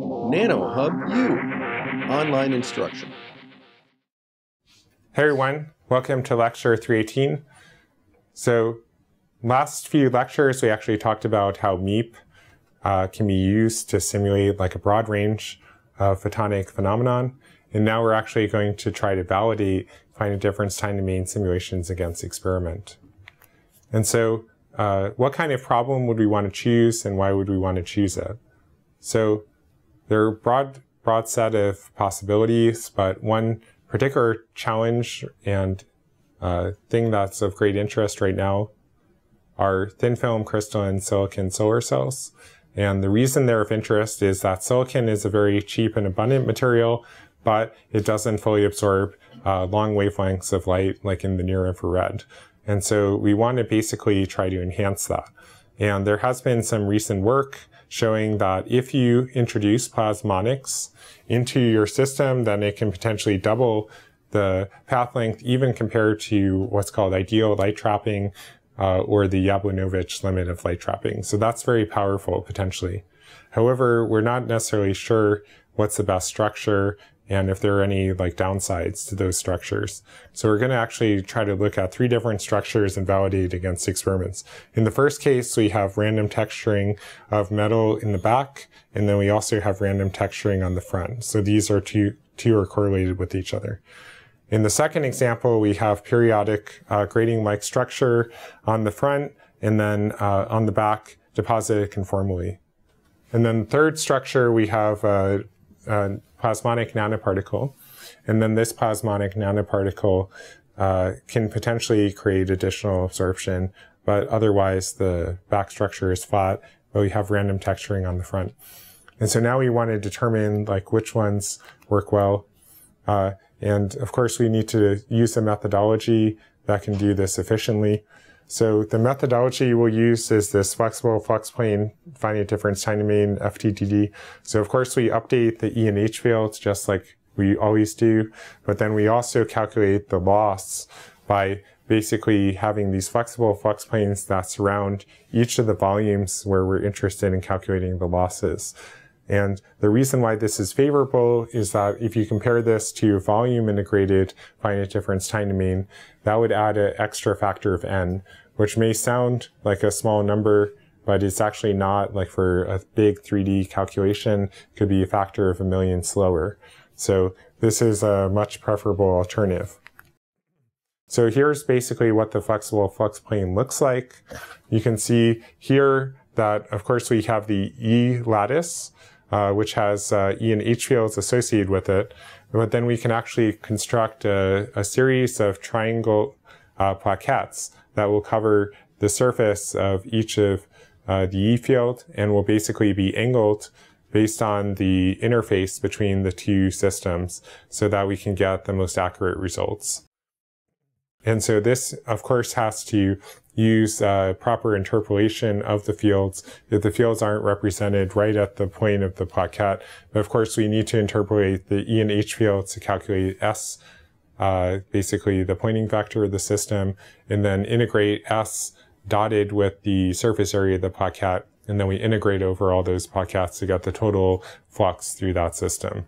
NanoHub U, online instruction. Hey everyone, welcome to lecture 318. So last few lectures we actually talked about how MEEP can be used to simulate like a broad range of photonic phenomenon. And now we're actually going to try to validate finite difference time domain simulations against experiment. And so what kind of problem would we want to choose and why would we want to choose it? So there are broad set of possibilities, but one particular challenge and thing that's of great interest right now are thin film crystalline silicon solar cells. And the reason they're of interest is that silicon is a very cheap and abundant material, but it doesn't fully absorb long wavelengths of light like in the near infrared. And so we want to basically try to enhance that. And there has been some recent work showing that if you introduce plasmonics into your system, then it can potentially double the path length even compared to what's called ideal light trapping or the Yablonowicz limit of light trapping. So that's very powerful potentially. However, we're not necessarily sure what's the best structure and if there are any like downsides to those structures. So we're going to actually try to look at 3 different structures and validate against experiments. In the first case, we have random texturing of metal in the back, and then we also have random texturing on the front. So these are two are correlated with each other. In the second example, we have periodic grating-like structure on the front, and then on the back, deposited conformally. And then the third structure, we have plasmonic nanoparticle. And then this plasmonic nanoparticle can potentially create additional absorption, but otherwise the back structure is flat, but we have random texturing on the front. And so now we want to determine like which ones work well. And of course we need to use a methodology that can do this efficiently. So the methodology we'll use is this flexible flux plane finite difference time domain FTDD. So of course we update the E and H fields just like we always do, but then we also calculate the loss by basically having these flexible flux planes that surround each of the volumes where we're interested in calculating the losses. And the reason why this is favorable is that if you compare this to volume integrated finite difference time domain, that would add an extra factor of n, which may sound like a small number, but it's actually not. Like for a big 3D calculation, it could be a factor of 1 million slower. So this is a much preferable alternative. So here's basically what the flexible flux plane looks like. You can see here that, of course, we have the E lattice, which has E and H fields associated with it. But then we can actually construct a series of triangle plaquettes that will cover the surface of each of the E field and will basically be angled based on the interface between the two systems so that we can get the most accurate results. And so this, of course, has to use proper interpolation of the fields if the fields aren't represented right at the point of the plaquette. But of course, we need to interpolate the E and H fields to calculate S, basically the Poynting vector of the system, and then integrate S dotted with the surface area of the plaquette. And then we integrate over all those plaquettes to get the total flux through that system.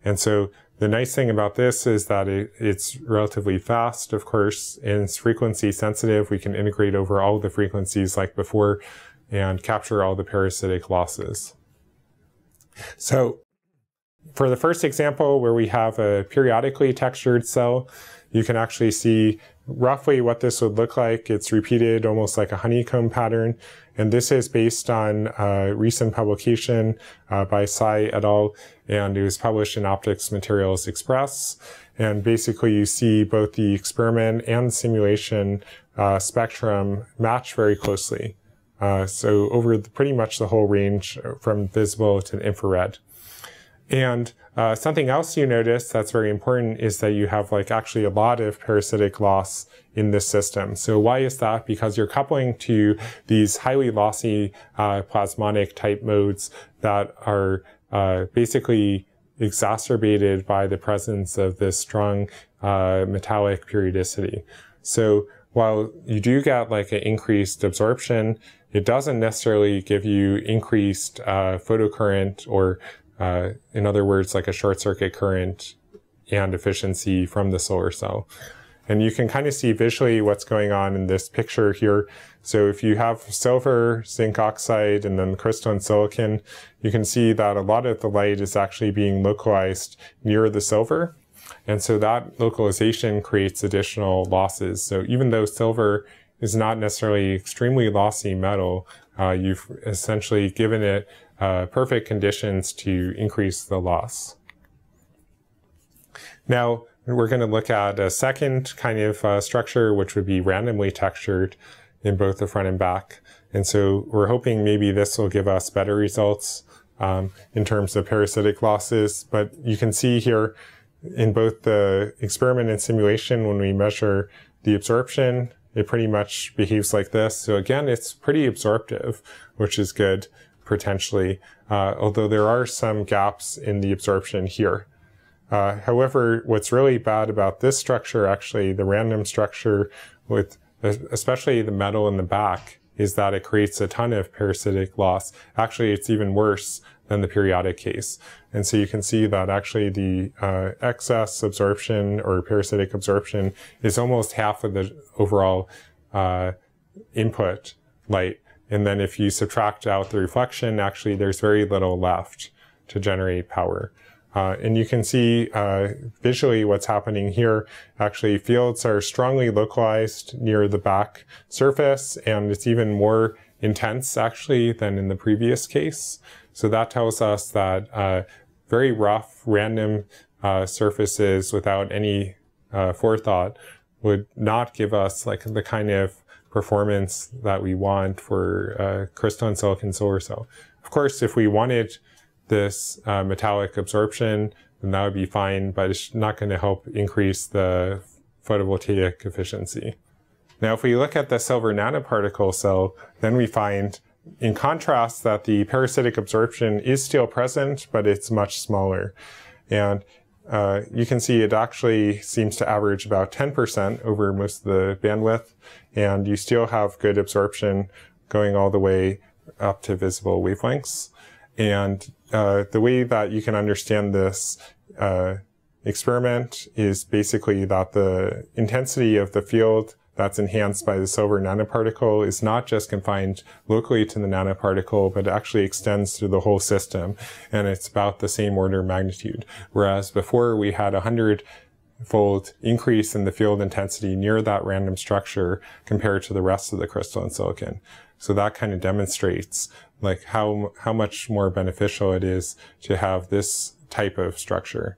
And so the nice thing about this is that it's relatively fast, of course, and it's frequency sensitive. We can integrate over all the frequencies like before and capture all the parasitic losses. So for the first example, where we have a periodically textured cell, you can actually see roughly what this would look like. It's repeated almost like a honeycomb pattern. And this is based on a recent publication by Tsai et al. And it was published in Optics Materials Express. And basically you see both the experiment and the simulation spectrum match very closely. So over pretty much the whole range from visible to infrared. And something else you notice that's very important is that you have like actually a lot of parasitic loss in this system. So why is that? Because you're coupling to these highly lossy plasmonic type modes that are basically exacerbated by the presence of this strong metallic periodicity. So while you do get like an increased absorption, it doesn't necessarily give you increased photocurrent or In other words, like a short circuit current and efficiency from the solar cell. And you can kind of see visually what's going on in this picture here. So if you have silver, zinc oxide, and then crystalline silicon, you can see that a lot of the light is actually being localized near the silver. And so that localization creates additional losses. So even though silver is not necessarily extremely lossy metal, you've essentially given it perfect conditions to increase the loss. Now, we're going to look at a second kind of structure, which would be randomly textured in both the front and back. And so we're hoping maybe this will give us better results in terms of parasitic losses. But you can see here in both the experiment and simulation, when we measure the absorption, it pretty much behaves like this. So again, it's pretty absorptive, which is good potentially, although there are some gaps in the absorption here. However, what's really bad about this structure, actually the random structure with especially the metal in the back, is that it creates a ton of parasitic loss. Actually, it's even worse than the periodic case. And so you can see that actually the excess absorption or parasitic absorption is almost half of the overall input light. And then if you subtract out the reflection, actually there's very little left to generate power. And you can see visually what's happening here. Actually, fields are strongly localized near the back surface, and it's even more intense actually than in the previous case. So that tells us that very rough, random surfaces without any forethought would not give us like the kind of performance that we want for crystalline silicon solar cell. Of course, if we wanted this metallic absorption, then that would be fine, but it's not going to help increase the photovoltaic efficiency. Now, if we look at the silver nanoparticle cell, then we find, in contrast, that the parasitic absorption is still present, but it's much smaller. And you can see it actually seems to average about 10% over most of the bandwidth, and you still have good absorption going all the way up to visible wavelengths. And the way that you can understand this experiment is basically that the intensity of the field that's enhanced by the silver nanoparticle is not just confined locally to the nanoparticle, but actually extends through the whole system. And it's about the same order of magnitude. Whereas before we had 100-fold increase in the field intensity near that random structure compared to the rest of the crystalline silicon. So that kind of demonstrates like how much more beneficial it is to have this type of structure.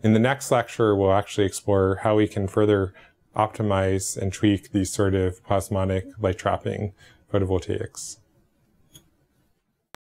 In the next lecture, we'll actually explore how we can further optimize and tweak these sort of plasmonic light trapping photovoltaics.